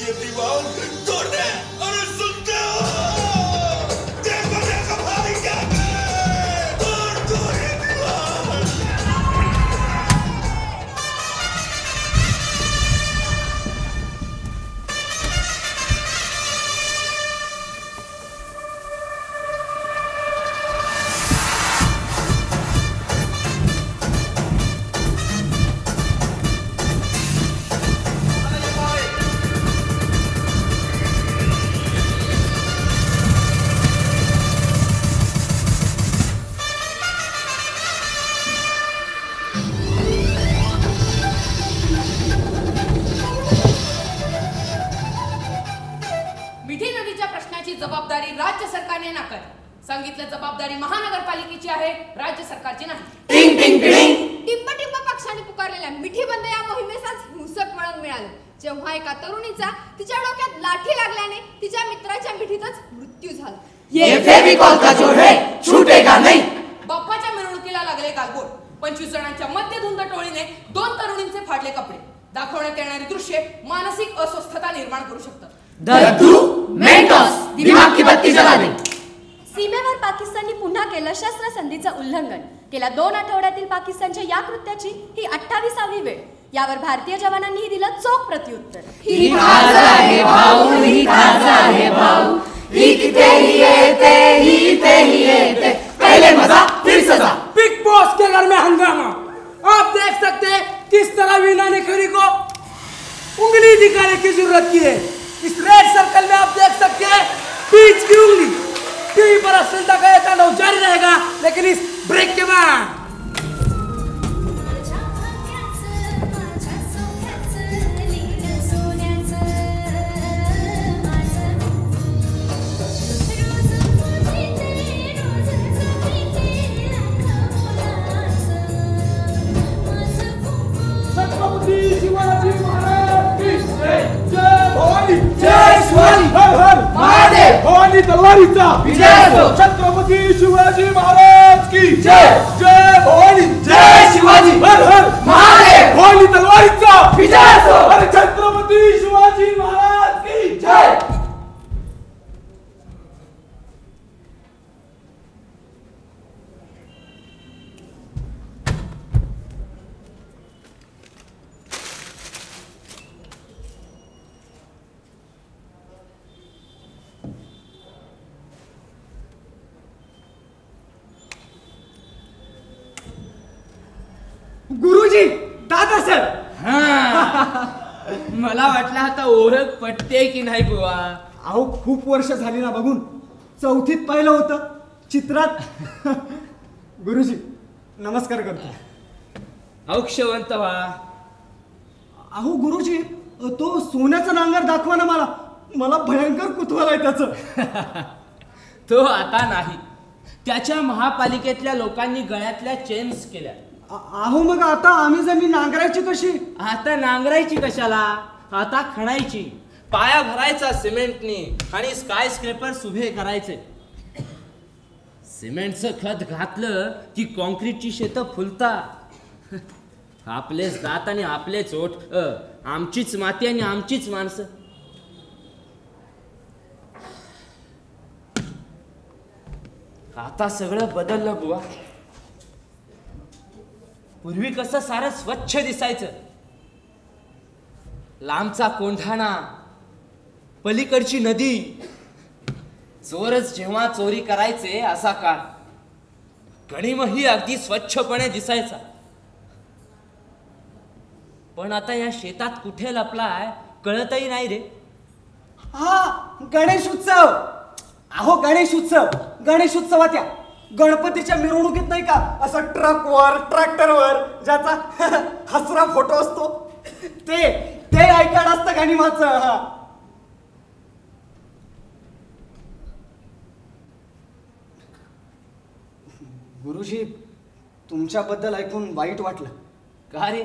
ये दीवान तोड़ने और सुनते हो। देखो भाई क्या तोड़ दो ये दीवान। जबाबदारी राज्य सरकारने नाकारली. सांगितलं जबाबदारी महानगरपालिकेची आहे, राज्य सरकारची नाही. टिंग टिंग टिंग. टिंब पक्षाने पुकारलेल्या मिठी बंद या मोहिमेचाच हिंसक वळण मिळालं, जेव्हा एका तरुणीचा तिच्या डोक्यात लाठी लागल्याने तिच्या मित्राच्या मिठीतच मृत्यू झाला. ये फेविकॉल का जोर है, छूटेगा नहीं. बाप्पाच्या मिरवणुकीला लागले गालबोट. 25 जणांच्या मध्यधुंद टोळीने 2 तरुणींचे फाडले कपडे. दाखवण्यात येणारी दृश्ये मानसिक अस्वस्थता निर्माण करू शकतात. दद्दू, मेंटोस, दिमाग की बत्ती जला दे. सीमेवर पाकिस्तानने पुन्हा केलं शस्त्र संधीचं उल्लंघन. गेल्या 2 आठवड्यातील पाकिस्तानच्या या कृत्याची ही 28वी वेळ. यावर भारतीय जवानांनी दिलं चोख प्रत्युत्तर. ही खाजा है भाऊ, ही खाजा है भाऊ. ही तेही येते. पहले मजा फिर सजा. बिग बॉस के घर में हंगामा. आप देख सकते हैं किस तरह वीना ने खड़ी को उंगली दिखाने की जरूरत की है. इस रेड सर्कल में आप देख सकते हैं बीच की उंगली. टीवी पर अश्लीलता का तांडव जारी रहेगा, लेकिन इस ब्रेक के बाद भवानी तलवारीचा विजय असो. छत्रपती शिवाजी महाराज की जय. जय भवानी, जय शिवाजी. हर हर महादेव. भवानी तलवारीचा विजय असो. अरे छत्रपती शिवाजी महाराज की जय. गुरुजी, दादा सर. मला वाटलं आता ओळख पटते की नाही बुवा. अहो खूप वर्ष झाली ना बघून. 4थीत पाहिलं होतं चित्रात. गुरुजी नमस्कार करतो. औक्षवंत व्हा. अहो गुरुजी, तो सोन्याचा नांगर दाखवा ना मला. मला भयंकर कुतूहल आहे त्याचं. तो आता नाही. त्याच्या महापालिकेतल्या लोकांनी गळ्यातल्या चेन्स केल्या. अहो मग आता आम्ही जमीन नांगरायची कशी? आता नांगरायची कशाला, आता खणायची. पाया भरायचा सिमेंटनी आणि स्काय स्क्रेपर्स उभे करायचे. सिमेंटचं खत घातलं की कॉन्क्रीटची शेतं फुलतात. आपलेच दात आणि आपलेच ओठ, आमचीच माती आणि आमचीच माणसं. आता सगळं बदललं बुवा. पूर्वी कसं सारं स्वच्छ दिसायचं. लांबचा कोंढाणा, पलीकडची नदी, चोरच जेव्हा चोरी करायचे असा काळ. गणिमही अगदी स्वच्छपणे दिसायचा. पण आता या शेतात कुठे लपलाय कळतही नाही रे. हा गणेश उत्सव. अहो गणेश उत्सव, गणेश उत्सवात या गणपतीच्या मिरवणुकीत नाही का असं ट्रकवर, ट्रॅक्टरवर ज्याचा हसरा फोटो असतो ते ऐकण असतं गणिमाचं. गुरुजी, तुमच्याबद्दल ऐकून वाईट वाटलं. का रे?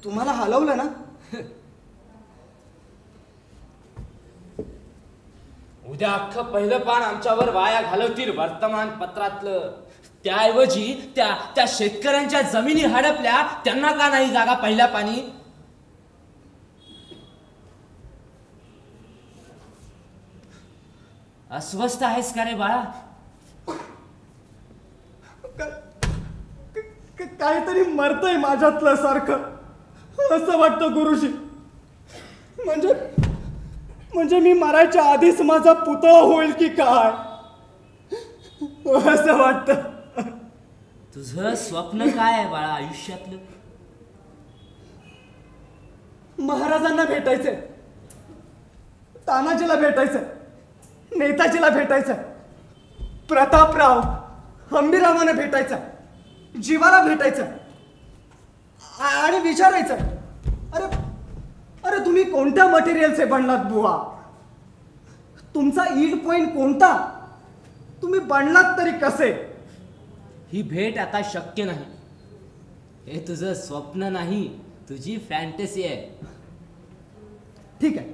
तुम्हाला हलवलं ना. उद्या अख्खं पहिलं पान आमच्यावर वाया घालवतील वर्तमानपत्रातलं. त्याऐवजी त्या शेतकऱ्यांच्या जमिनी हडपल्या, त्यांना का नाही जागा पहिल्या पाणी. अस्वस्थ आहेस का रे बाळा? काहीतरी मरतंय माझ्यातलं सारखं असं वाटतं गुरुजी. म्हणजे मी मरायच्या आधीच माझा पुतळा होईल की काय असं वाटतं. तुझं स्वप्न काय आहे बाळा आयुष्यातलं? महाराजांना भेटायचंय, तानाजीला भेटायचंय, नेताजीला भेटायचंय, प्रतापराव हंबीरावांना भेटायचं, जीवाला भेटायचं आणि विचारायचं, अरे तुम्ही कोणत्या मटेरियलचे बनलात बुवा? तुमचा ईड पॉइंट कोणता? तुम्ही बनलात तरी कसे? ही भेट आता शक्य नाही. हे तुझं स्वप्न नाही, तुझी फॅन्टसी आहे. ठीक आहे,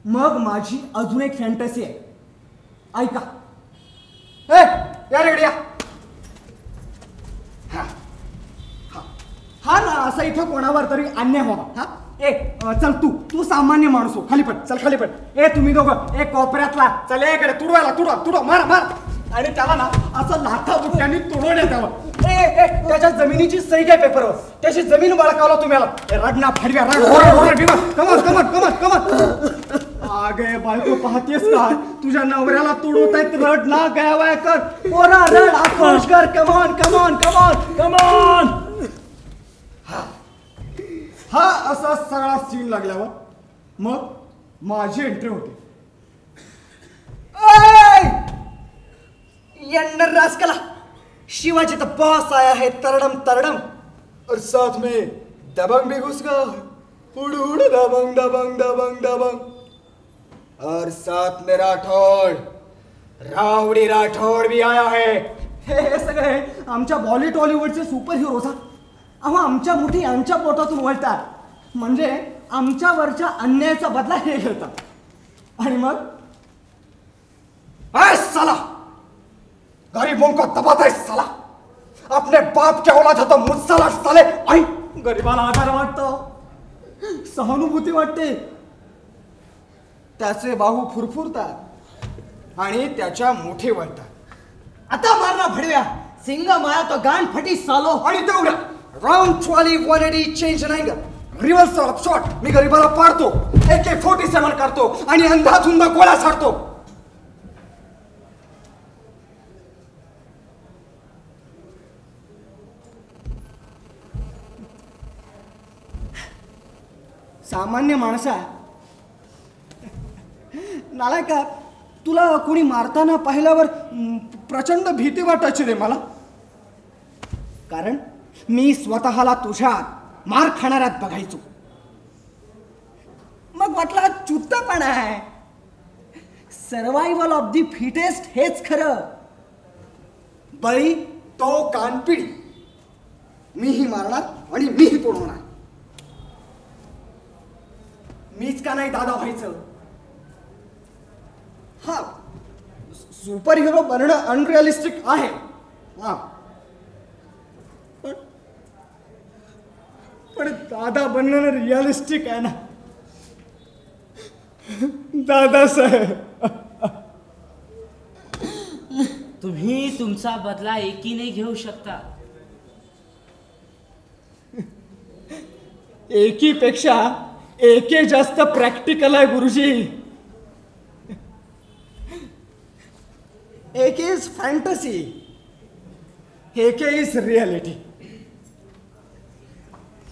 मग माझी अजून एक फॅन्टसी आहे. ऐका. या रेगडी या. हा ना, असं इथं कोणावर तरी अन्याय व्हावा. हा चल तू सामान्य माणूस हो, खाली पड, चल खाली पड. तुम्ही दोघं कोपऱ्यातला चल इकडे, तुडवा मार आणि त्याला ना असं लाथा बुट्ट्यांनी तुडवण्यात यावं. त्याच्या जमिनीची सही काय पेपरवर, त्याची जमीन बळकावला तुम्हाला. रडना फडव्या कमन. अगे बायको पाहतेस का, तुझ्या नवऱ्याला तुडवतायत, रड ना गायवाय कर, पोरा रड, आक्रोश कर, कमॉन. हा असा सगळा सीन लागल्यावर मग माझी एंट्री होते. राजकला शिवाजी तो बॉस आया है, तरडम और साथ में दबंग भी घुस गया, उड़ दबंग और साथ में राठौड़ भी आया है. हे सगळे आमच्या बॉलीवूडचे सुपर हिरोज. अहो आमच्या मुठी आमच्या पोटातून वळतात, म्हणजे आमच्यावरच्या अन्यायाचा बदला हे घेतात. आणि मग साला गरीबों को दबाता है साला, अपने बाप क्या औलाद है तो मुझसे साले. आई गरीबाला आधार वाटतो, सहानुभूती वाटते, त्याचे बाहू फुरफुरतात आणि त्याच्या मुठी वळतात. आता मारना भडव्या, सिंग माया तो गान फटी सालो. आणि तेवढ्या राउंड 180 चेंज नाही का, रिव्हर्सल ऑफ शॉट मी गरीबाला पाडतो, AK-47 करतो आणि अंधाधुंद गोळ्या साडतो. सामान्य माणसा नालायका, तुला कोणी मारताना पाहिल्यावर प्रचंड भीती वाटायची रे मला, कारण मी स्वतःला तुझ्यात मार खाणाऱ्यात बघायचो. मग वाटला चुत्तापणा आहे. सर्वायवल ऑफ द फिटेस्ट हेच खरं. बळी तो कानपिडी, मीही मारणार आणि मीही तोडवणार. मीच का नाही दादा व्हायचं? हा, सुपर हिरो बनणं अनरिअलिस्टिक आहे, हा, पण दादा बनणं रिअलिस्टिक आहे ना दादासाहेब. तुम्ही तुमचा बदला एकीने घेऊ शकता. एकीपेक्षा एके जास्त प्रॅक्टिकल आहे गुरुजी. AK is fantasy, AK is reality.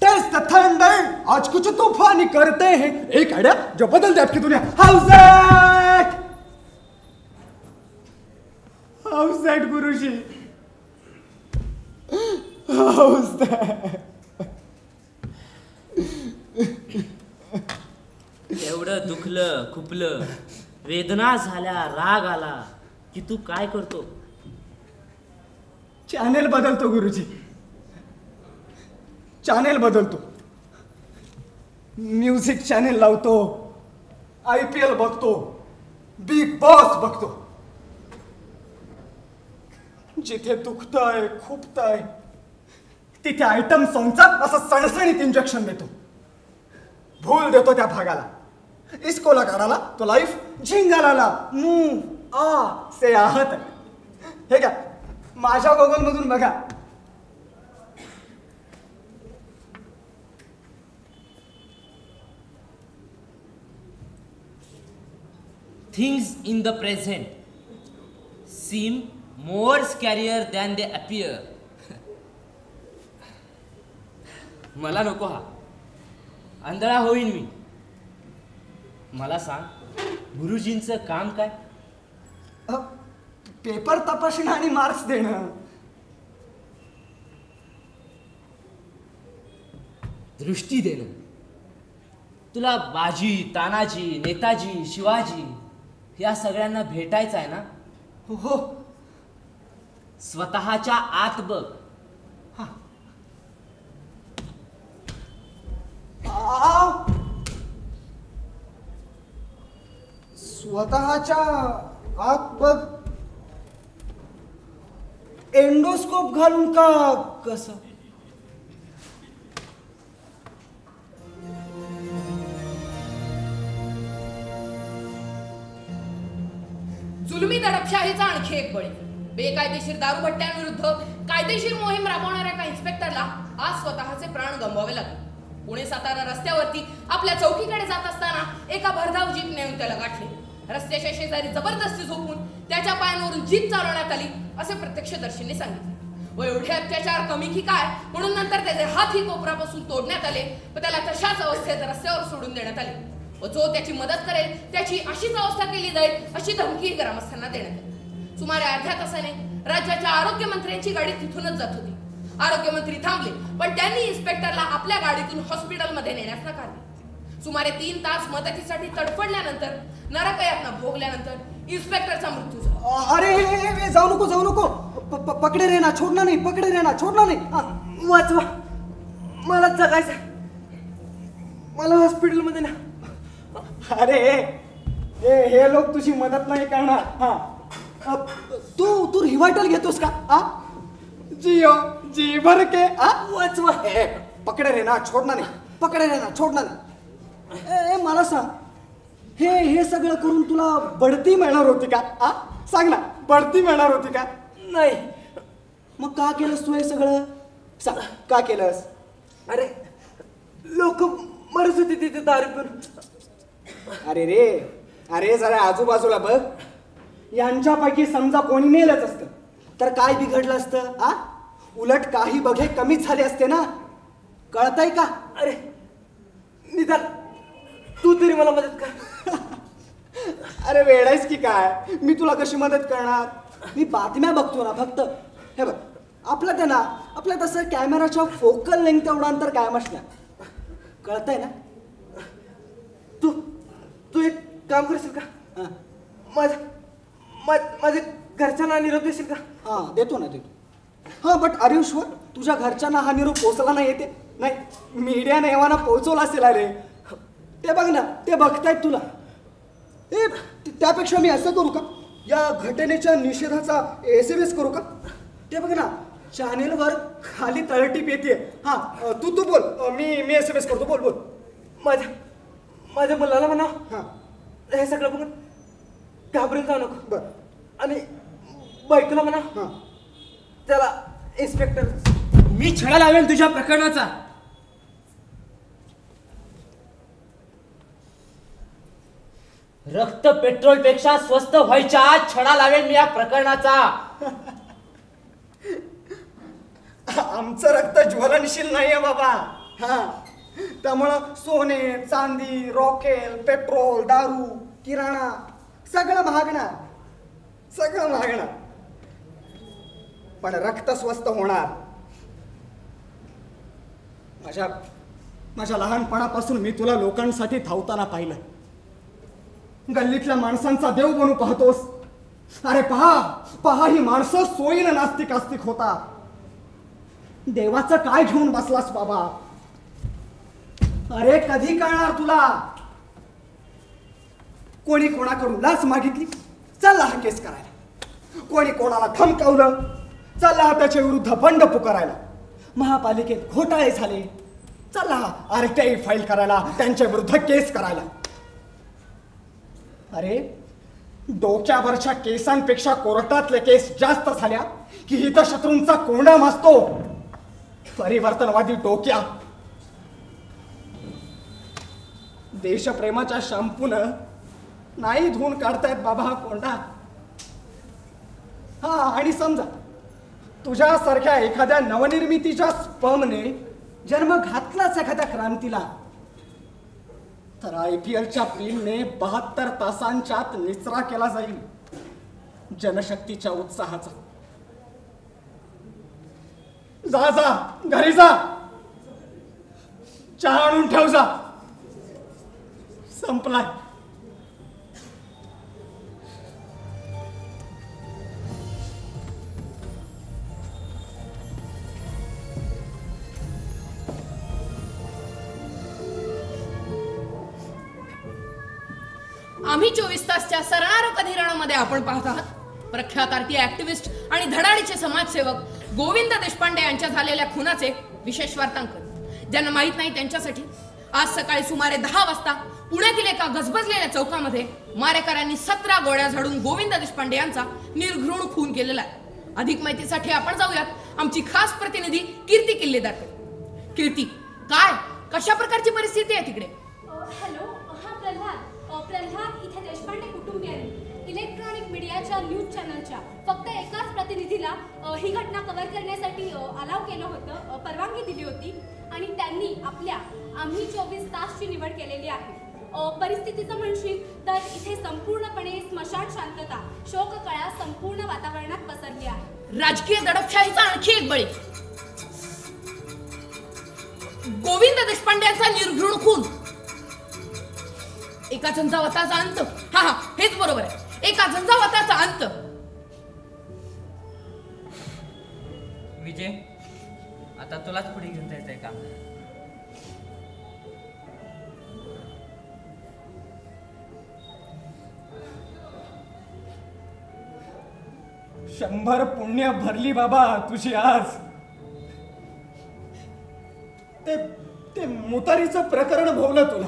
Taste the thunder, आज कुछ तूफानी करते हैं, एक आइडिया जो बदल दे आपकी दुनिया. हाउस दैट गुरुजी, हाउस दैट. एवढं दुखलं खुपलं, वेदना झाल्या, राग आला की तू काय करतो? चॅनेल बदलतो गुरुजी, चॅनेल बदलतो. म्युझिक चॅनेल लावतो, IPL बघतो, बिग बॉस बघतो. जिथे दुखतंय खुपतंय तिथे आयटम सॉंगचा असं सणसणीत इंजेक्शन देतो, भूल देतो त्या भागाला. इसको लगाडाला तो लाईफ झिंगालाला, से आहात. हे का माझ्या गोगल मधून बघा. Things in the present seem more scarier than they appear. मला नको हा, आंधळा होईन मी. मला सांग, गुरुजींचं काम काय? पेपर तपासणं आणि मार्क्स देणं. दृष्टी देणं. तुला बाजी, तानाजी, नेताजी, शिवाजी या सगळ्यांना भेटायचं आहे ना? हो. स्वतःच्या आत बघ. स्वतःच्या आत बघ. एंडोस्कोप घालून का कसं? जुलमी दडपशाहीचा आणखी एक बळी. बेकायदेशीर दारूभट्ट्यांविरुद्ध कायदेशीर मोहीम राबवणाऱ्या एका इन्स्पेक्टरला आज स्वतःचे प्राण गमवावे लागले. पुणे सातारा रस्त्यावरती आपल्या चौकीकडे जात असताना एका भरधाव जीप नेऊन त्याला गाठले. रस्त्याच्या शेजारी जबरदस्ती झोपून त्याच्या पायांवरून जीप चालवण्यात आली असे प्रत्यक्षदर्शींनी सांगितले. व एवढे अत्याचार कमी की काय म्हणून नंतर त्याचे हातही कोपरापासून तोडण्यात आले व त्याला तशाच अवस्थेत रस्त्यावर सोडून देण्यात आले. व जो त्याची मदत करेल त्याची अशीच अवस्था केली जाईल अशी धमकी ग्रामस्थांना देण्यात आली. सुमारे अर्ध्या तासाने राज्याच्या आरोग्यमंत्र्यांची गाडी तिथूनच जात होती. आरोग्यमंत्री थांबले पण त्यांनी इन्स्पेक्टरला आपल्या गाडीतून हॉस्पिटलमध्ये नेण्यास नकारले. सुमारे 3 तास मदतीसाठी तडफडल्यानंतर नरकयातना भोगल्यानंतर इन्स्पेक्टरचा मृत्यू झाला. अरे जाऊ नको जाऊ नको. पकडे रे ना, छोडणार नाही. पकडे रे ना, छोडणार नाही. वाचवा, मला जगायचं. मला हॉस्पिटलमध्ये ना. अरे हे लोक तुझी मदत नाही करणार. हा तू रिवायटल घेतोस का? जी भर के वाचवा. पकडे रे ना, छोडणार नाही. पकडे रे ना, छोडणार नाही. मला सांग, हे सगळं करून तुला बढती मिळणार होती का? सांग ना, बढती मिळणार होती का? नाही. मग का केलंस तू हे सगळं? सांग, का केलंस? अरे लोक मरत होती तिथे दारू पिऊन. अरे जरा आजूबाजूला बघ. यांच्यापैकी समजा कोणी मेलच असतं तर काय बिघडलं असतं? उलट काही बघे कमीच झाले असते ना. कळतंय का? अरे निदान तू तरी मला मदत कर. अरे वेडायस की काय? मी तुला कशी मदत करणार? मी बातम्या बघतो ना फक्त. हे बघ, आपलं तसं कॅमेराच्या फोकल लेंथ तेवढं अंतर कायम असणार. कळतंय ना? तू एक काम करशील का? माझ्या घरच्यांना निरोप देशील का? देतो ना. But are you sure? तुझ्या घरच्यांना हा निरोप पोहोचला नाही येते? नाही, मीडियाने एव्हाना पोहोचवला असेल. अरे ते बघ ना, ते बघतायत तुला. त्यापेक्षा मी असं करू का, या घटनेच्या निषेधाचा SMS करू का? ते बघ ना, चॅनेलवर खाली तळटीप येते. तू बोल, मी SMS करतो. बोल. माझ्या मुलाला म्हणा हे सगळं बघून घाबरून जाऊ नको. बर. आणि बायकोला म्हणा त्याला इन्स्पेक्टर मी छडा लावेन तुझ्या प्रकरणाचा. रक्त पेट्रोल पेक्षा स्वस्त व्हायच्या छडा लावेन मी या प्रकरणाचा. आमचं रक्त ज्वलनशील नाहीये बाबा. त्यामुळं सोने, चांदी, रॉकेल, पेट्रोल, दारू, किराणा सगळं महागणार. पण रक्त स्वस्त होणार. माझ्या लहानपणापासून मी तुला लोकांसाठी धावताना पाहिलं. गल्लीतल्या माणसांचा देव बनू पाहतोस. अरे पहा ही माणसं सोयीनं नास्तिक होता. देवाचं काय घेऊन बसलास बाबा? अरे कधी कळणार तुला? कोणी कोणाकडून लाच मागितली, चला हा केस करायला. कोणी कोणाला धमकावलं, चला त्याच्या विरुद्ध बंड पुकारायला. महापालिकेत घोटाळे झाले, चला RTI फाईल करायला, त्यांच्या विरुद्ध केस करायला. अरे डोक्यावरच्या केसांपेक्षा कोर्टातले केस जास्त झाल्या की हितशत्रूंचा कोंडा माजतो. परिवर्तनवादी डोक्या देशप्रेमाच्या शॅम्पूनं नाही धुवून काढतायत बाबा हा कोंडा. हा, आणि समजा तुझ्यासारख्या एखाद्या नवनिर्मितीच्या स्पर्मने जन्म घातलाच एखाद्या क्रांतीला, तर IPLच्या पिलने 72 तासांच्या आत निचरा केला जाईल जनशक्तीच्या उत्साहाचा. जा जा घरी जा, चहा आणून ठेव जा, संपलाय. आम्ही 24 तासच्या सरणार कधी रणमध्ये आपण पाहत आहात प्रख्यात आरटी ऍक्टिव्हिस्ट आणि धडाडीचे समाजसेवक गोविंद देशपांडे यांच्या झालेल्या खुनाचे विशेष वार्तांकन. ज्यांना माहित नाही त्यांच्यासाठी आज सकाळी सुमारे 10 वाजता पुण्यातील एका गजबजलेल्या चौकामध्ये मारेकऱ्यांनी 17 गोळ्या झाडून गोविंद देशपांडे यांचा निर्घृण खून केलेला आहे. अधिक माहितीसाठी आपण जाऊयात आमची खास प्रतिनिधी कीर्ती किल्लेदार. कीर्ती, काय कशा प्रकारची परिस्थिती आहे तिकडे? हॅलो, हा प्रल्हाद इथे देशपांडे कुटुंबियांनी इलेक्ट्रॉनिक मीडियाच्या न्यूज चॅनलच्या फक्त एकाच प्रतिनिधीला ही घटना कव्हर करण्यासाठी अलाव केलं होतं, परवानगी दिली होती आणि त्यांनी आपल्या आम्ही 24 तासची निवड केलेली आहे. परिस्थितीचं म्हणशील तर इथे संपूर्णपणे स्मशान शांतता, शोककळा संपूर्ण वातावरणात पसरली आहे. राजकीय दडपशाहीचा आणखी एक बळी, गोविंद देशपांडे यांचा निर्घृण खून. एका झंझावाताचा अंत. हा, हेच बरोबर आहे, एका झंझावाताचा अंत. विजय, आता तुलाच पुढे घेऊन जायचंय का? शंभर पुण्य भरली बाबा तुझी आज. ते मुतारीचं प्रकरण भोवलं तुला.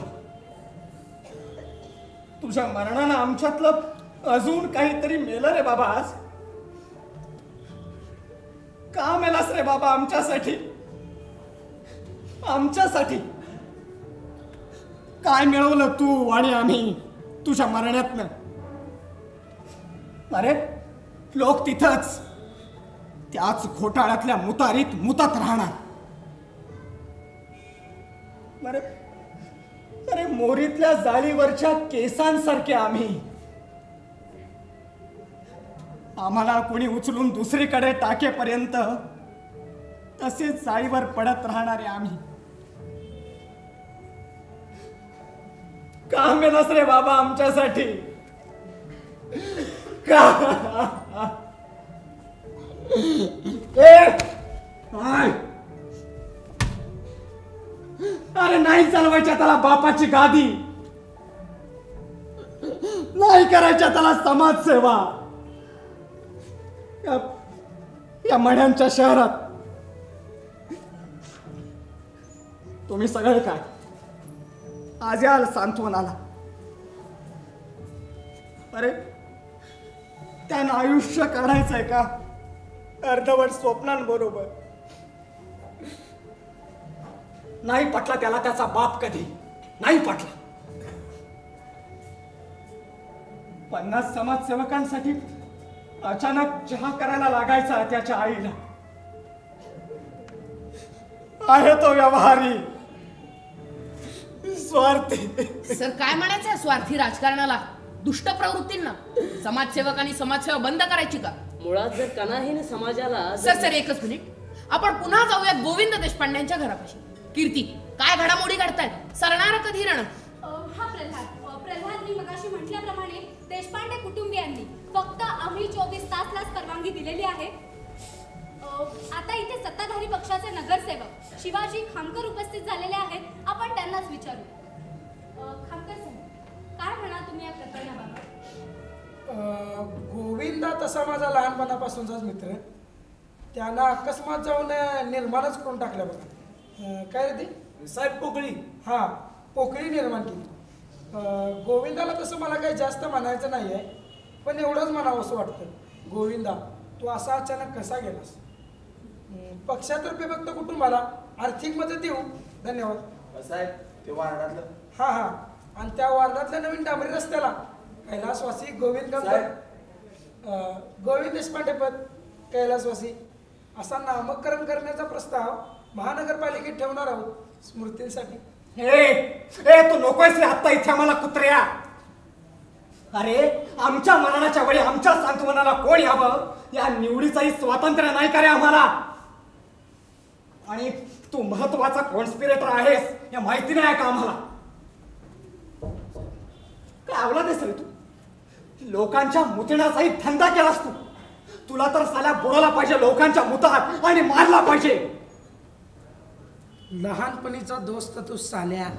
तुझ्या मरणानं आमच्यातलं अजून काहीतरी मेलं रे बाबा आज. का मेलास रे बाबा आमच्यासाठी? आमच्यासाठी काय मिळवलं तू आणि आम्ही तुझ्या मरण्यातनं? अरे लोक तिथंच त्याच घोटाळ्यातल्या मुतारीत मुतात राहणार. अरे मोरीतल्या जाळीवरच्या केसांसारखे आम्ही. आम्हाला कोणी उचलून दुसरीकडे टाकेपर्यंत तसेच जाळीवर पडत राहणारे आम्ही. का मेलास रे बाबा आमच्यासाठी? का? अरे नाही चालवायच्या त्याला बापाची गादी, नाही करायच्या त्याला समाजसेवा. या मड्यांच्या शहरात तुम्ही सगळे काय आज याल सांत्वनाला? अरे त्यानं आयुष्य काढायचंय का अर्धवट स्वप्नांबरोबर? नाही पटला त्याला त्याचा बाप कधी नाही पटला. 50 समाजसेवकांसाठी अचानक चहा करायला लागायचा त्याच्या आईला. आहे तो व्यवहारी, स्वार्थी. सर, काय म्हणायचंय स्वार्थी राजकारणाला, दुष्ट प्रवृत्तींना? समाजसेवकांनी समाजसेवा बंद करायची का? मुळात जर कणाहीन समाजाला सर एकच मिनिट, आपण पुन्हा जाऊयात गोविंद देशपांड्यांच्या घरापाशी. कीर्ती, काय घडामोडी घडतायत? सरणार कधी रण? हा प्रल्हादनी मगाशी म्हटल्याप्रमाणे देशपांडे कुटुंबियांनी फक्त आम्ही 24 तासलाच परवानगी दिलेली आहे. आता इथे सत्ताधारी पक्षाचे नगरसेवक शिवाजी खामकर उपस्थित झालेले आहेत. आपण त्यांनाच विचारू. खामकर साहेब, काय म्हणा तुम्ही या प्रकरणाबाबत? गोविंदा तसा माझा लहानपणापासूनचाच मित्र. त्यांना अकस्मात जाऊन निर्माणच करून टाकल्या बघा. काय रे ते साहेब पोकळी. हा, पोकळी निर्माण केली. गोविंदाला तसं मला काही जास्त म्हणायचं नाही आहे, पण एवढंच म्हणावं असं वाटतं, गोविंदा तू असा अचानक कसा गेलास? पक्षातर्फे फक्त कुटुंबाला आर्थिक मदत देऊ. धन्यवाद साहेब. ते वार्डातलं हा हा, आणि त्या वार्डातल्या नवीन डांबरी रस्त्याला कैलासवासी गोविंद देशपांडे पद कैलासवासी असा नामकरण करण्याचा प्रस्ताव महानगरपालिकेत ठेवणार आहोत स्मृतींसाठी. तू नकोयस रे आत्ता इथे आम्हाला कुत्र्या. अरे आमच्या मरणाच्या वेळी आमच्या सांत्वनाला कोण यावं या निवडीचाही स्वातंत्र्य नाही का रे आम्हाला? आणि तू महत्वाचा कॉन्स्पिरेटर आहेस या माहिती नाही का आम्हाला? काय आवला देस रे तू? लोकांच्या मुतण्याचाही धंदा केलास तू. तुला तर साल्या बुडाला पाहिजे लोकांच्या मुतात आणि मारला पाहिजे. लहानपणीचा दोस्त तू साल्या,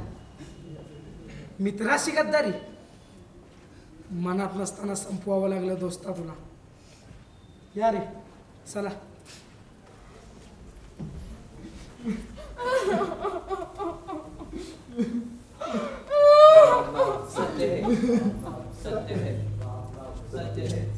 मित्राशी गद्दारी, मनात नसताना संपवावं लागलं दोस्ता तुला. या रे चला. सत्य है, सत्य है, सत्य है.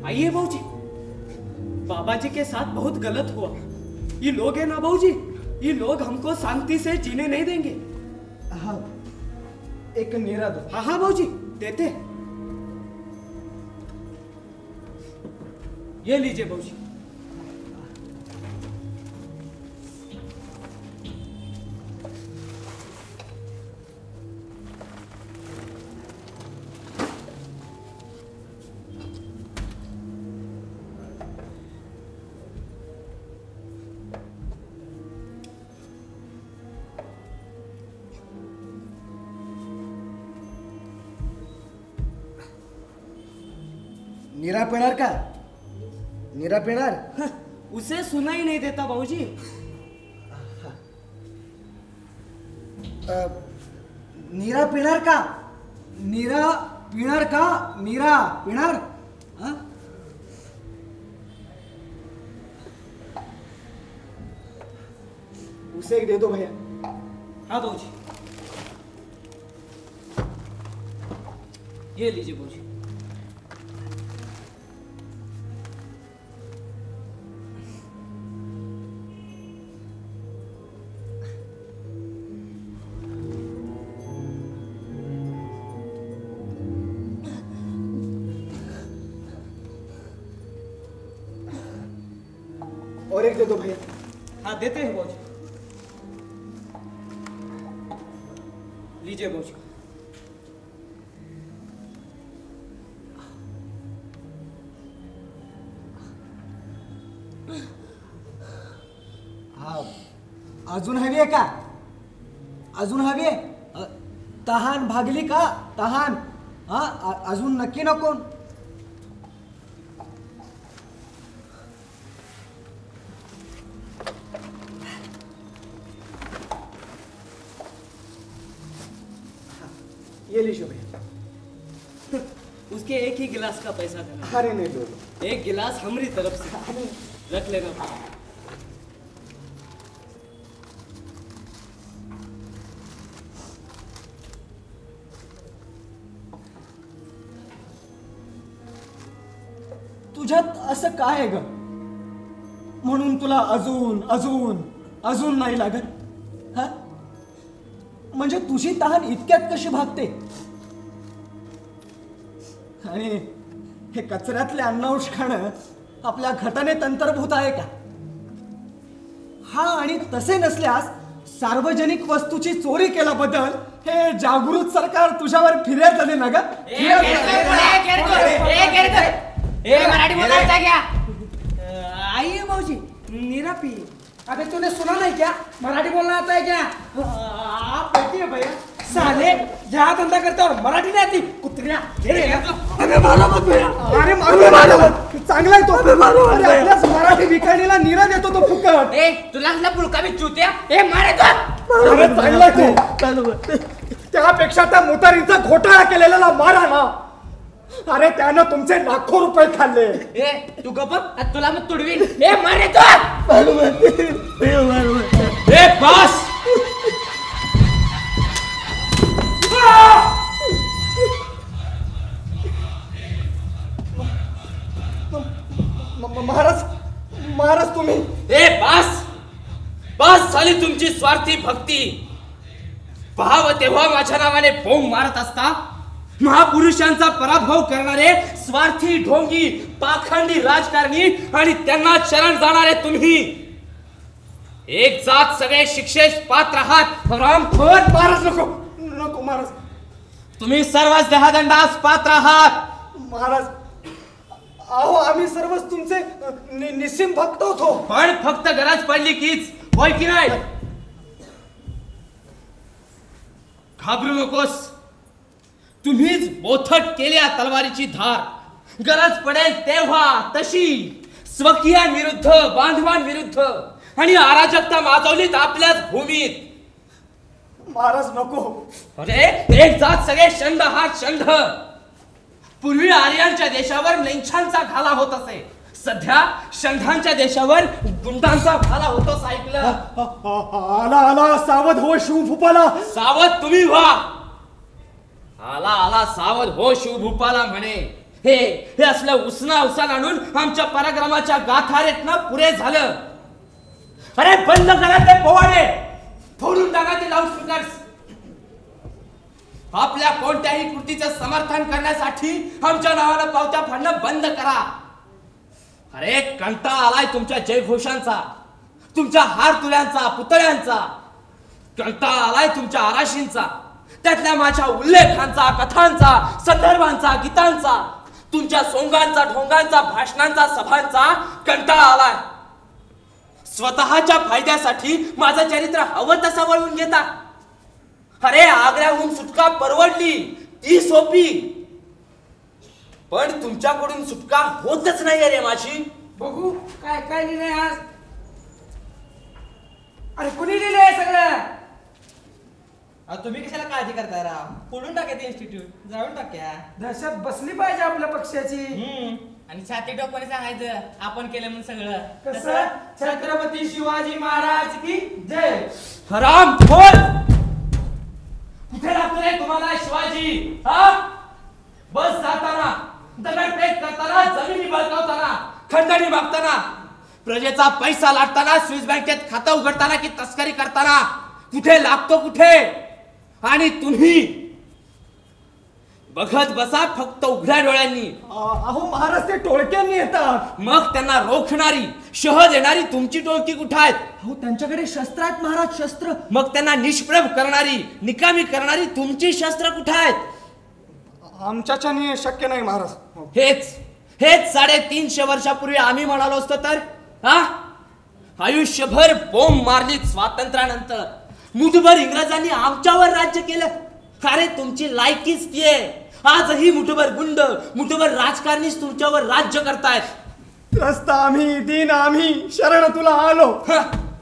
आइए बाबूजी, बाबा जी के साथ बहुत गलत हुआ. ये लोग है ना बाबूजी, ये लोग हमको शांति से जीने नहीं देंगे. हाँ, एक नीरा दो. हाँ हाँ बाबूजी देते. ये लीजिए बाबूजी. नीरा पिणार का? नीरा पिणार? उसे सुनाई नहीं देता बाबूजी. नीरा पिणार का? नीरा पिणार का? नीरा पिणार? हाँ? उसे एक दे दो भैया. हाँ बाबूजी. ये लीजिए बाबूजी. और एक दे दो भैया. हाँ देते हैं बाबूजी. लीजिए बाबूजी. हा, अजून हवी आहे का? अजून हवी आहे? तहान भागली का? तहान? हा, अजून नक्की नको? ये लीजिए भैया. उसके एक ही गिलास का पैसा देना. अरे नहीं दो. एक गिलास हमारी तरफ से रख लेना. तुझ्यात असं काय आहे ग म्हणून तुला अजून अजून अजून नाही लागत? हा, म्हणजे तुझी तहान इतक्यात कशी भागते? आणि हे कचऱ्यातले अन्नौष खाणं आपल्या घटनेत अंतर्भूत आहे का? हा, आणि तसे नसल्यास सार्वजनिक वस्तूची चोरी केल्याबद्दल हे जागृत सरकार तुझ्यावर फिर्याद झाली ना ग? मराठी बोलायचा क्या? आइए बाबूजी, नीरा पिए. अबे तूने सुना नहीं क्या? मराठी बोलना आता है क्या? आप बैठिए भैया. साले यहाँ धंधा करता और मराठी नहीं आती कुत्रिया अरे मारो मत. चांगला आहे तो. अरे आपल्याच मराठी भिकाणीला निरा देतो तो फुकट. ए तुला कसला पुळका बी चुत्या ए मारे तो. अरे चांगला आहे तो. त्यापेक्षा त्या मुतारींचा घोटाळा केलेला मारा ना. अरे त्यानं तुमचे लाखो रुपये खाल्ले. ए तू गप तुला मग तुडवीन. ए मारे तो. ए बस. महाराज तुम्ही. ए बस झाली तुमची स्वार्थी भक्ती. पहाव तेव्हा माझ्या नावाने बोंब मारत असता महापुरुषांचा पराभव करणारे स्वार्थी ढोंगी पाखंडी राजकारणी आणि त्यांना शरण जाणारे तुम्ही. एक जात सगळे शिक्षेस पात्र आहात. रामखोर. महाराज नको महाराज. तुम्ही सर्वच देहदंडास पात्र आहात. महाराज अहो आम्ही सर्वच तुमचे निस्सिम भक्त होतो. पण फक्त गरज पडली कीच. होय की नाही. घाबरू नकोस. तुम्हीच बोथट केल्या तलवारीची धार. गरज पडेल तेव्हा तशी स्वकीयांविरुद्ध बांधवांविरुद्ध आणि अराजकता माजवलीत आपल्याच भूमीत. महाराज नको. अरे एक जात सगळे शंध हा शंध. पूर्वी आर्यांच्या देशावर लैंछांचा घाला होत असे. सध्या शंधांच्या देशावर गुंडांचा घाला होतोस ऐकलं. आला सावध हो शिवभूपाला. सावध तुम्ही व्हा. आला सावध हो शिवभूपाला म्हणे. हे असलं उसना आणून आमच्या पराक्रमाच्या गाथारेतनं पुरे झालं. अरे बंद करा ते पोवाडे. फोडून टाका ते लाऊडस्पीकर्स. आपल्या कोणत्याही कृतीचं समर्थन करण्यासाठी आमच्या नावानं पावत्या फाडणं बंद करा. अरे कंटाळा आलाय तुमच्या जयघोषांचा, तुमच्या हार तुल्यांचा, पुतळ्यांचा. कंटाळा आलाय तुमच्या आराशींचा, त्यातल्या माझ्या उल्लेखांचा, कथांचा, संदर्भांचा, गीतांचा, तुमच्या सोंगांचा, ढोंगांचा, भाषणांचा, सभांचा कंटाळा आलाय. स्वतःच्या फायद्यासाठी माझं चरित्र हवं तसं वळवून घेता. अरे आग्र्याहून सुटका परवडली ती सोपी, पण तुमच्याकडून सुटका होतच नाही रे माझी. बघू काय लिहिलंय आज. अरे कुणी लिहिलंय सगळं. तुम्ही कशाला काळजी करताय राव. फोडून टाक्या ते इन्स्टिट्यूट. जाऊन टाक्या. दहशत बसली पाहिजे आपल्या पक्षाची. आणि छाती टोकपणे सांगायचं आपण केलं म्हणून सगळं. कसं छत्रपती शिवाजी महाराज की जय. हराम खोर. कुठे लागतो रे तुम्हाला शिवाजी. हा बस जाताना, दगडफेक करताना, जमिनी बळकावताना, खंडणी मागताना, प्रजेचा पैसा लाटताना, स्विस बँकेत खातं उघडताना की तस्करी करताना कुठे लागतो कुठे. आणि तुम्ही बघत बसा फक्त उघड्या डोळ्यांनी. अहो महाराज ते टोळक्यांनी येतात. मग त्यांना रोखणारी, शह देणारी तुमची टोळकी कुठे आहेत. अहो त्यांच्याकडे शस्त्र आहेत महाराज, शस्त्र. मग त्यांना निष्प्रभ करणारी, निकामी करणारी तुमची शस्त्र कुठे आहेत. आमच्याच्याने शक्य नाही महाराज. हेच 350 वर्षापूर्वी आम्ही म्हणालो असतो तर. आयुष्यभर बोंब मारलीत स्वातंत्र्यानंतर. मुठभर इंग्रजांनी आमच्यावर राज्य केलं. अरे तुमची लायकीच ती आहे. आजही मुठभर गुंड, मुठभर राजकारणीच तुमच्यावर राज्य करतायत. त्रस्त आम्ही, दीन आम्ही, शरण तुला आलो.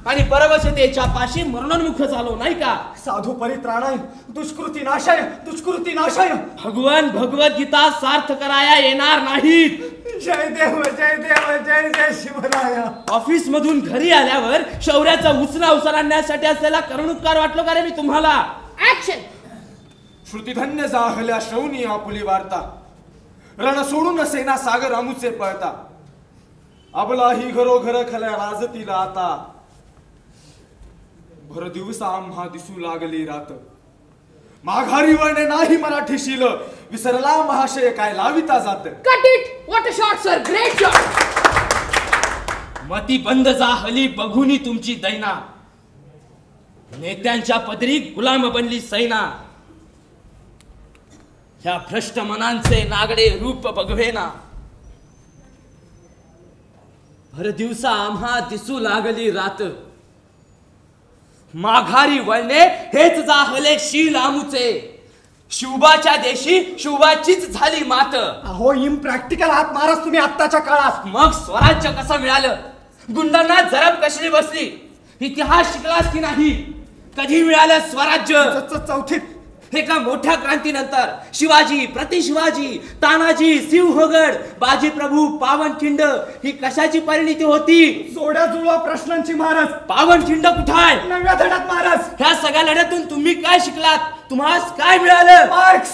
आणि परवशतेच्या पाशी मरणोन्मुख झालो नाही का. साधू परित्राणाय, दुष्कृती नाशाय, दुष्कृती नाशाय. भगवान भगवद्गीता सार्थ कराया येणार नाहीत. जय देव जय देव जय जय शिवराया. ऑफिस मधून घरी आल्यावर शौर्याचा उसना आणण्यासाठी असलेला करुणोपकार वाटलो का रे मी तुम्हाला. ऍक्शन. श्रुतिधन्य जाहल्या श्रवणी आपुली वार्ता. रण सोडून सेना सागर अमुचे पळता. अबला ही घरोघर खल्या राजतीला आता. भर दिवसा आम्हा दिसू लागली रात. माघारी वळणे नाही मराठी शील. विसरला महाशय काय लाविता जात. Cut it. What a shot sir. Great shot. मती बंद जाहली बघुनी तुमची दैना. नेत्यांच्या पदरी गुलाम बनली सैना. ह्या भ्रष्ट मनांचे नागडे रूप बघवेना. भर दिवसा आम्हा दिसू लागली रात. माघारी वळणे हेच जाहले शील आमुचे. शिवबाच्या देशी शिवबाचीच झाली मात. अहो इम्प्रॅक्टिकल आहात महाराज तुम्ही आत्ताच्या काळात. मग स्वराज्य कसं मिळालं? गुंडांना जरब कशी बसली? इतिहास शिकलास की नाही? कधी मिळालं स्वराज्य? चौथीत एका मोठ्या क्रांतीनंतर शिवाजी, प्रतिशिवाजी, तानाजी, सिंहगड, बाजीप्रभू, पावनखिंड ही कशाची परिणिती होती? जोड्या जुळवा प्रश्नांची महाराज. पावनखिंड कुठं आहे? नव्या धड्यात महाराज. ह्या सगळ्या लढ्यातून तुम्ही काय शिकलात? तुम्हाला काय मिळालं? मार्क्स.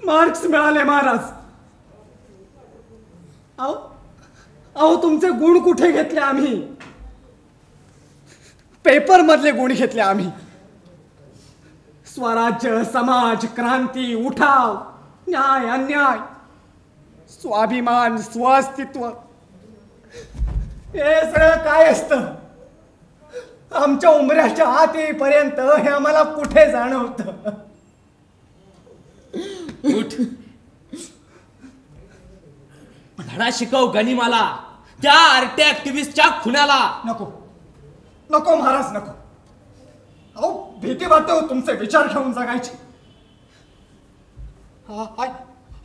मार्क्स मिळाले महाराज. अहो अहो तुमचे गुण कुठे घेतले आम्ही? पेपर मधले गुण घेतले आम्ही. स्वराज्य, समाज, क्रांती, उठाव, न्याय, अन्याय, स्वाभिमान, स्वास्तित्व हे सगळं काय असतं? आमच्या उमऱ्याच्या आत येईपर्यंत हे आम्हाला कुठे जाणवतं? उठ. धडा शिकव गनिमाला, त्या आरटी ऍक्टिव्हिस्टच्या खुन्याला. नको नको महाराज नको. अहो भीती वाटते हो तुमचे विचार घेऊन जगायची.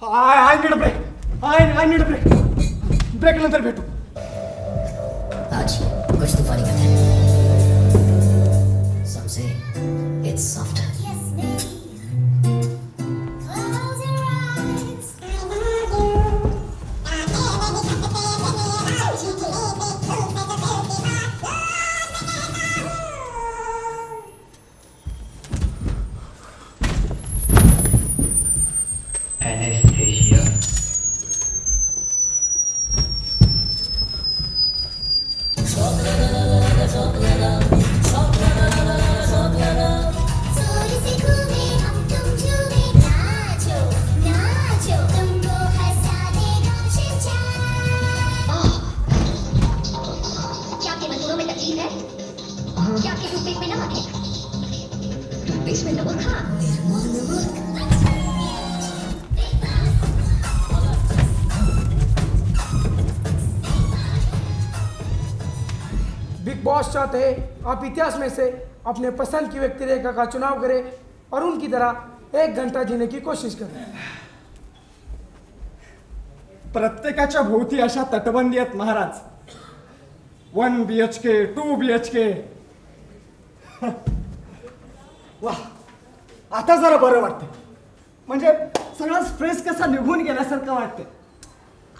I need break. I need break. Break नंतर भेटू. आज कुछ तूफानी का है. Some say it's softer. Anesthesia. Big boss चाहते हैं आप इतिहास में से अपने पसंद की व्यक्ति रेखा का चुनाव करें और उनकी तरह 1 घंटा जीने की कोशिश करें. प्रत्येकाच्या भोवती अशा तटबंदी आहेत महाराज. 1 BHK, 2 BHK. वाह आता जरा बरं वाटतं. म्हणजे सगळा स्ट्रेस कसा निघून गेल्यासारखं वाटतं.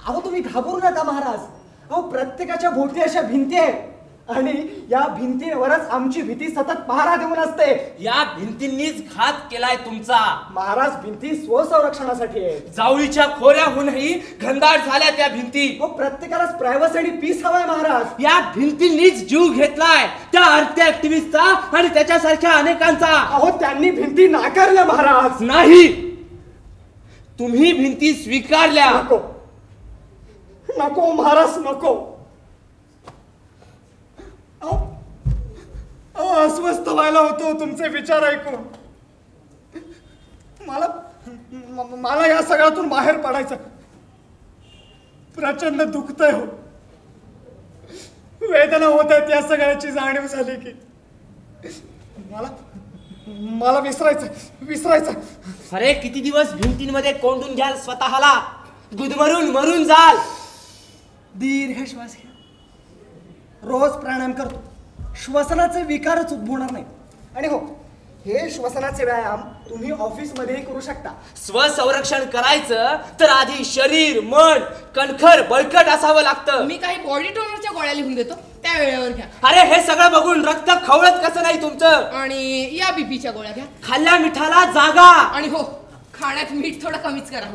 अहो तुम्ही घाबरू नका महाराज. अहो प्रत्येकाच्या भोवती अशा भिंती आहेत आणि या भिंतीवरच आमची भीती सतत पहारा देऊन असते. या भिंतींनीच घात केलाय तुमचा. महाराज भिंती स्वसंरक्षणासाठी आहे. जावळीच्या खोऱ्याहूनही घनदाट झाल्या त्या भिंती. प्रत्येकालाच प्रायव्हसी आणि पीस हवाय महाराज. या भिंतींनीच जीव घेतलाय त्या आरती ऍक्टिव्हिस्टचा आणि त्याच्यासारख्या अनेकांचा. अहो त्यांनी भिंती नाकारल्या महाराज. नाही, तुम्ही भिंती स्वीकारल्या. नको नको महाराज नको. अस्वस्थ व्हायला होतो तुमचे विचार ऐकून. मला या सगळ्यातून बाहेर पडायचं. प्रचंड दुखतंय हो. वेदना होत आहेत या सगळ्याची जाणीव झाली की मला विसरायचं. अरे किती दिवस भिंतींमध्ये कोंडून घ्याल स्वतःला? गुदमरून मरून जाल. दीर्घ श्वास घ्या. रोज प्राणायाम करतो. श्वसनाचे विकारच उद्भवणार नाही. आणि हो हे श्वसनाचे व्यायाम तुम्ही ऑफिसमध्येही करू शकता. स्वसंरक्षण करायचं तर आधी शरीर, मन कणखर बळकट असावं लागतं. मी काही बॉडी टोनरच्या गोळ्या लिहून देतो, त्या वेळेवर घ्या. अरे हे सगळं बघून रक्त खवळत कसं नाही तुमचं? आणि या बीपीच्या गोळ्या घ्या. खाल्ल्या मिठाला जागा. आणि हो खाण्यात मीठ थोडं कमीच करा.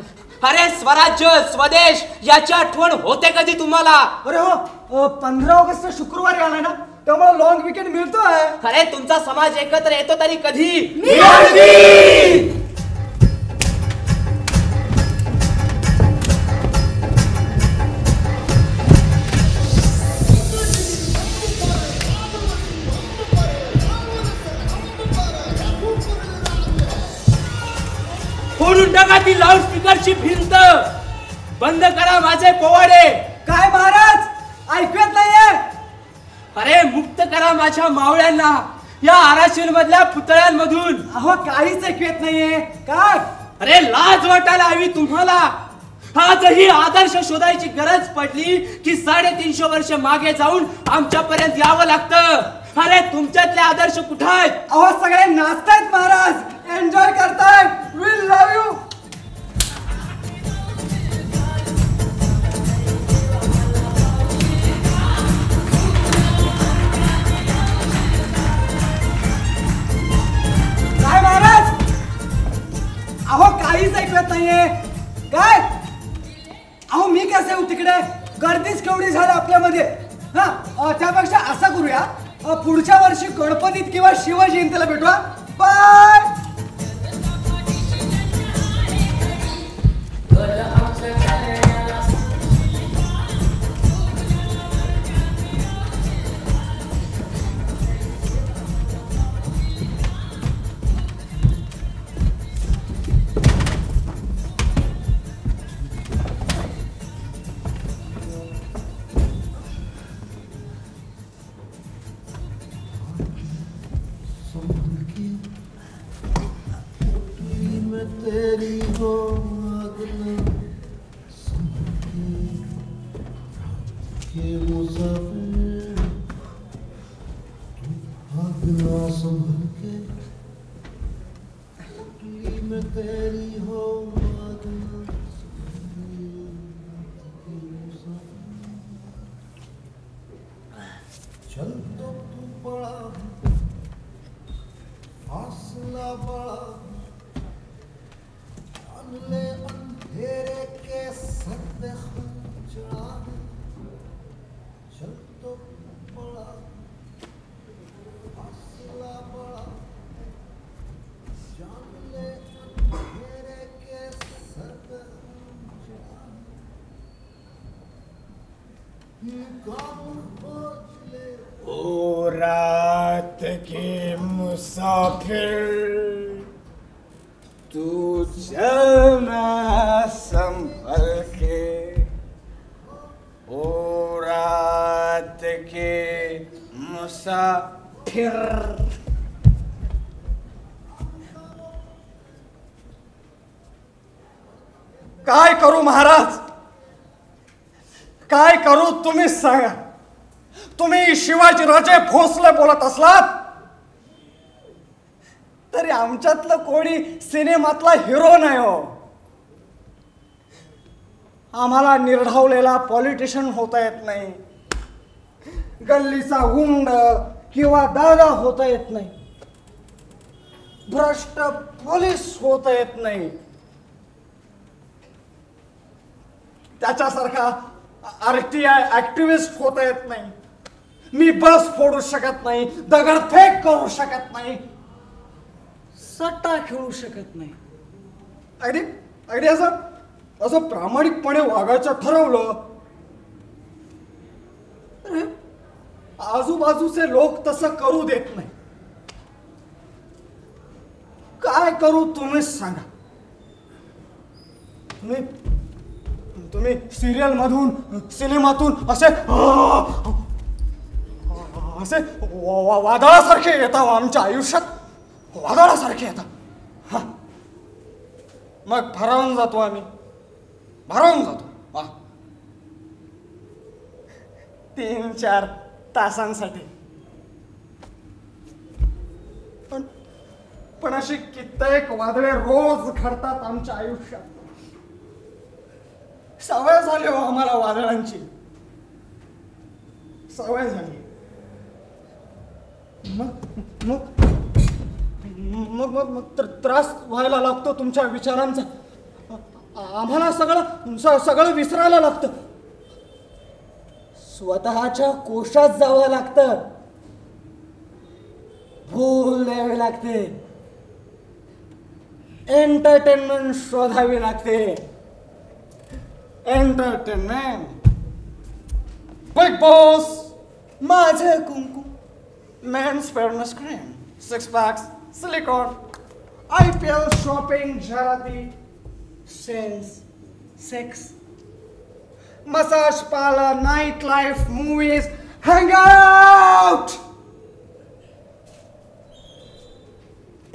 अरे स्वराज्य, स्वदेश याची आठवण होते कधी तुम्हाला? अरे हो 15 ऑगस्ट शुक्रवारी आलाय ना, त्यामुळे लॉंग वीकेंड मिळतोय. अरे तुमचा समाज एकत्र येतो तरी कधी? फोडून टाका ती लाऊडस्पीकरची भिंत. बंद करा माझे पोवाडे. काय महाराज ऐकू येत नाहीये? अरे मुक्त करा माझ्या मावळ्यांना या आराशील मधल्या पुतळ्यांमधून. अहो काहीच ऐकू येत नाहीये. काय? अरे लाज वाटायला हवी तुम्हाला. आजही आदर्श शोधायची गरज पडली की 350 वर्ष मागे जाऊन आमच्यापर्यंत यावं लागतं. अरे तुमच्यातले आदर्श कुठे आहेत? अहो सगळे नाचतायत महाराज, एन्जॉय करतायत. Will love you. काय महाराज? अहो काहीच ऐकत नाहीये. काय? अहो मी कसे येऊ तिकडे? गर्दीच केवढी झाली आपल्यामध्ये. हा त्यापेक्षा असं करूया, पुढच्या वर्षी गणपतीत किंवा शिवजयंतीला भेटूया. बाय. तेरी हो अगला के मुसाफिर अगला संभल के टुकली में तेरी हो अगला चल तो तू बड़ा फासला बड़ा ले अंधेरे के सत्य चढ़ा चल तो बड़ा फासला बड़ा जान ले अंधेरे के सत्य चढ़ा ये काम खोज ले. ओ रात के मुसाफिर तू चलना संभल के. ओ रात के मुसाफिर. काय करू महाराज, काय करू तुम्हीच सांगा. तुम्ही शिवाजी राजे भोसले बोलत असलात तरी आमच्यातलं कोणी सिनेमातला हिरो नाही हो. आम्हाला निर्ढावलेला पॉलिटिशियन होता येत नाही, गल्लीचा गुंड किंवा दादा होता येत नाही, भ्रष्ट पोलीस होता येत नाही, त्याच्यासारखा RTI ऍक्टिव्हिस्ट होता येत नाही. मी बस फोडू शकत नाही, दगडफेक करू शकत नाही, सट्टा खेळू शकत नाही. अगदी अगदी असं प्रामाणिकपणे वागायचं ठरवलं अरे आजूबाजूचे लोक तसं करू देत नाही. काय करू तुम्हीच सांगा. तुम्ही सिरियल मधून सिनेमातून असे वादळासारखे येतात आमच्या आयुष्यात, वादळासारखे येतात. मग भारावून जातो आम्ही, भारावून जातो 3-4 तासांसाठी. पण अशी कित्येक वादळे रोज घडतात आमच्या आयुष्यात. सवय झाली हो आम्हाला वादळांची, सवय झाली. मग त्रास व्हायला लागतो तुमच्या विचारांचा. आम्हाला सगळं विसरायला लागतं, स्वतःच्या कोशात जावं लागतं, भूल द्यावी लागते, एंटरटेनमेंट शोधावी लागते. एंटरटेनमेंट, बिग बॉस, माझे कुंकू, men's fairness cream, 6 packs, silicone, IPL shopping, जाहिराती, sense, sex, massage parlour, night life, movies, hangout,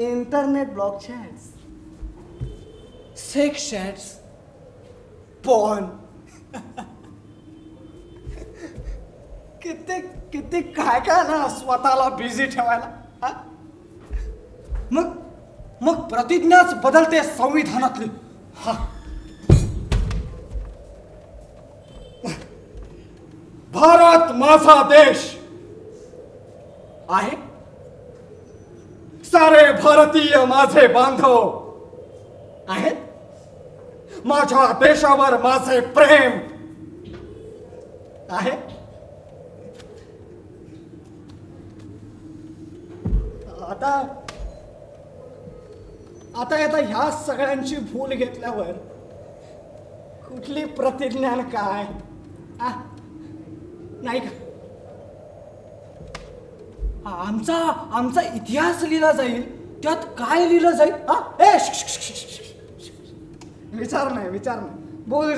internet blog chats, sex chats, porn. किती किती काय काय ना स्वतःला बिझी ठेवायला. हा? मग प्रतिज्ञाच बदलते संविधानातली. हा, भारत माझा देश आहे. सारे भारतीय माझे बांधव आहेत. माझ्या देशावर माझे प्रेम आहे. आता ह्या सगळ्यांची भूल घेतल्यावर कुठली प्रतिज्ञा काय नाही का? आमचा इतिहास लिहिला जाईल. त्यात काय लिहिलं जाईल? विचार नाही. बोल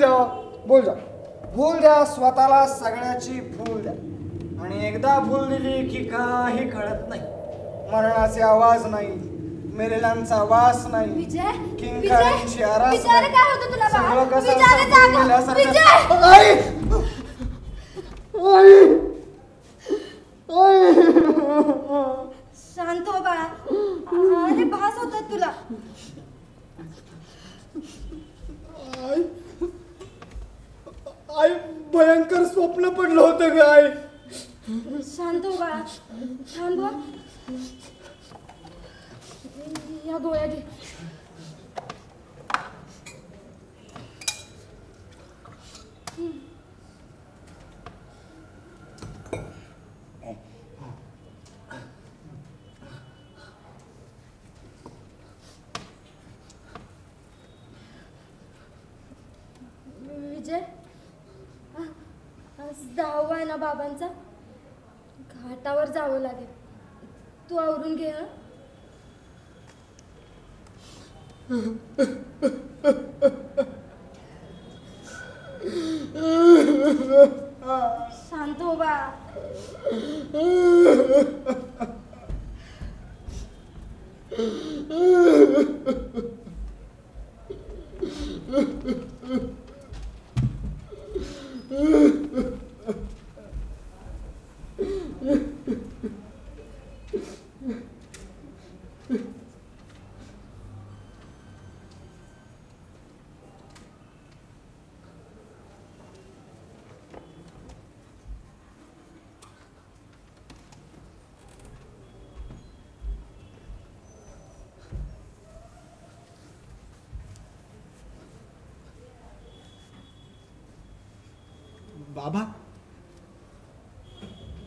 द्या स्वतःला सगळ्याची भूल द्या. आणि एकदा भूल दिली की काही कळत नाही. मरणाचे आवाज नाही, मेलेल्यांचा वास नाही, किंकाळ्यांची आरास नाही. सगळं कसं शांत हो बाळा. अरे भास होतात तुला. आई भयंकर स्वप्न पडलं होतं ग. आई शांत हो बाळा. थांब. या गोळ्या घे. विजय, आज 10वा आहे ना बाबांचा. घाटावर जावं लागेल. तू आवरून घे. शांत हो बा.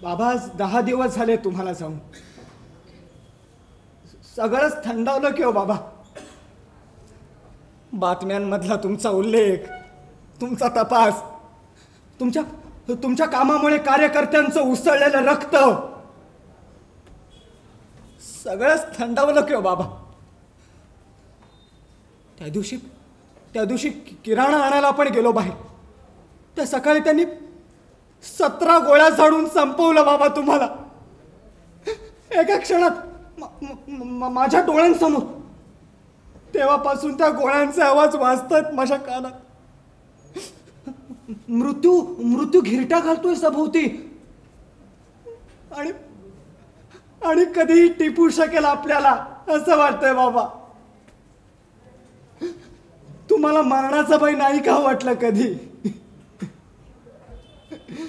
बाबा आज 10 दिवस झाले तुम्हाला जाऊन. सगळंच थंडावलं की हो बाबा. बातम्यांमधला तुमचा उल्लेख, तुमचा तपास, तुमच्या कामामुळे कार्यकर्त्यांचं उसळलेलं रक्त, सगळंच थंडावलं की हो बाबा. त्या दिवशी किराणा आणायला आपण गेलो बाहेर. त्या सकाळी त्यांनी 17 गोळ्या झाडून संपवलं बाबा तुम्हाला. एका क्षणात माझ्या डोळ्यांसमोर. तेव्हापासून त्या गोळ्यांचे आवाज वाजतात माझ्या कानात. मृत्यू घिरट्या घालतोय सभोवती. आणि कधीही टिपू शकेल आपल्याला असं वाटतंय बाबा. तुम्हाला मरणाचं भय नाही का वाटलं कधी?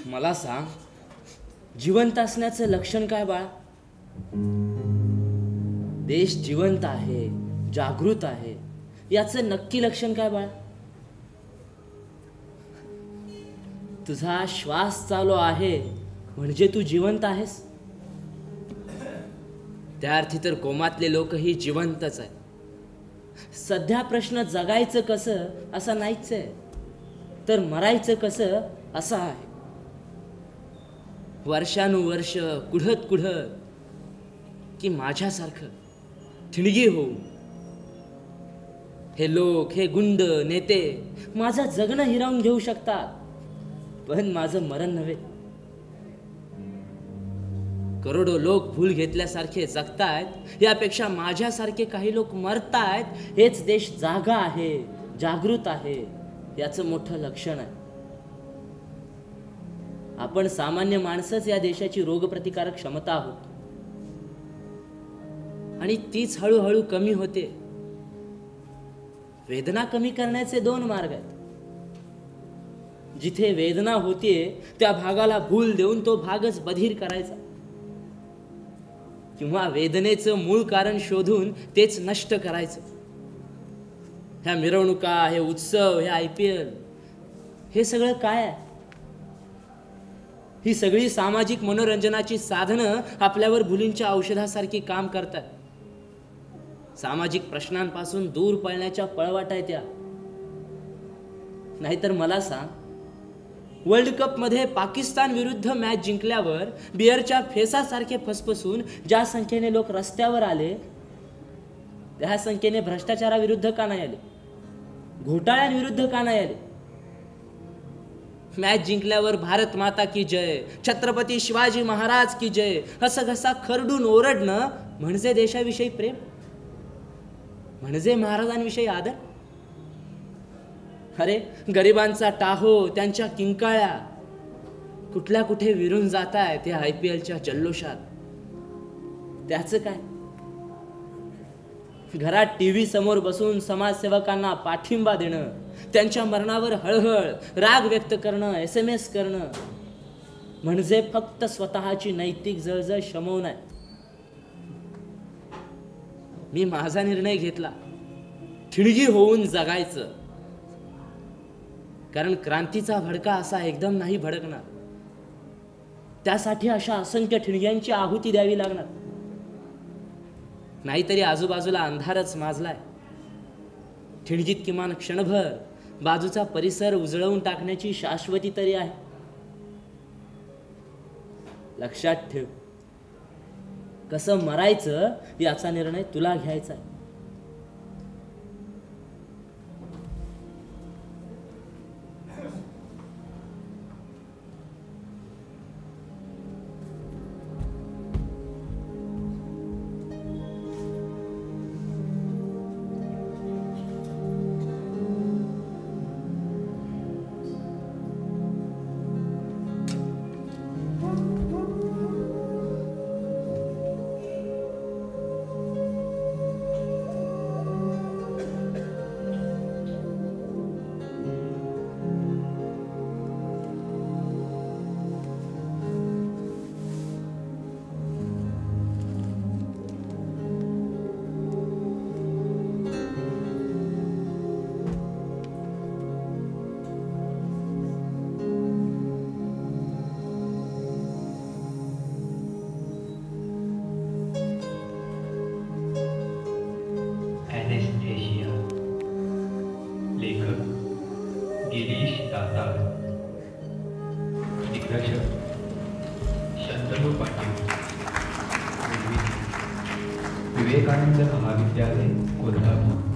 मला सांग, जिवंत असण्याचं लक्षण काय बाळा? देश जिवंत आहे, जागृत आहे, याचं नक्की लक्षण काय बाळा? तुझा श्वास चालू आहे म्हणजे तू जिवंत आहेस. त्या अर्थी तर कोमातले लोकही जिवंतच आहे. सध्या प्रश्न जगायचं कसं असा नाहीच आहे, तर मरायचं कसं असा आहे. वर्षानुवर्ष कुढत की माझ्यासारखं ठिणगी होऊ हे लोक, हे गुंड नेते माझं जगणं हिरावून घेऊ शकतात. पण माझं मरण नव्हे. करोडो लोक भूल घेतल्यासारखे जगतायत, यापेक्षा माझ्यासारखे काही लोक मरतायत, हेच देश जागा आहे, जागृत आहे, याचं मोठं लक्षण आहे. आपण सामान्य माणसंच या देशाची रोगप्रतिकारक क्षमता आहोत आणि तीच हळूहळू कमी होते. वेदना कमी करण्याचे 2 मार्ग आहेत. जिथे वेदना होतीये त्या भागाला भूल देऊन तो भागच बधीर करायचा, किंवा वेदनेचं मूळ कारण शोधून तेच नष्ट करायचं. ह्या मिरवणुका, हे उत्सव, हे IPL, हे सगळं काय आहे? ही सगळी सामाजिक मनोरंजनाची साधनं आपल्यावर भुलींच्या औषधासारखी काम करतात. सामाजिक प्रश्नांपासून दूर पळण्याच्या पळवाटा त्या. नाहीतर मला सांग, वर्ल्ड कप मध्ये पाकिस्तान विरुद्ध मॅच जिंकल्यावर बिअरच्या फेसासारखे फसफसून ज्या संख्येने लोक रस्त्यावर आले, त्या संख्येने भ्रष्टाचाराविरुद्ध का नाही आले, घोटाळ्यांविरुद्ध का नाही आले? मॅच जिंकल्यावर भारत माता की जय, छत्रपती शिवाजी महाराज की जय असं घसा खरडून ओरडणं म्हणजे देशाविषयी प्रेम, म्हणजे महाराजांविषयी आदर? अरे गरिबांचा टाहो, त्यांच्या किंकाळ्या कुठल्या कुठे विरून जात आहे त्या IPLच्या जल्लोषात. त्याचं काय? घरात TV समोर बसून समाजसेवकांना पाठिंबा देणं, त्यांच्या मरणावर हळहळ राग व्यक्त करणं, SMS करणं म्हणजे फक्त स्वतःची नैतिक जळजळ शमवणं आहे. मी माझा निर्णय घेतला, ठिणगी होऊन जगायचं. कारण क्रांतीचा भडका असा एकदम नाही भडकणार. त्यासाठी अशा असंख्य ठिणग्यांची आहुती द्यावी लागणार. नाहीतरी आजूबाजूला अंधारच माजलाय. ठिणगीत किमान क्षणभर बाजूचा परिसर उजळवून टाकण्याची शाश्वती तरी आहे. लक्षात ठेव, कसं मरायचं याचा निर्णय तुला घ्यायचा आहे. विवेकानंद महाविद्यालय कोल्हापूर.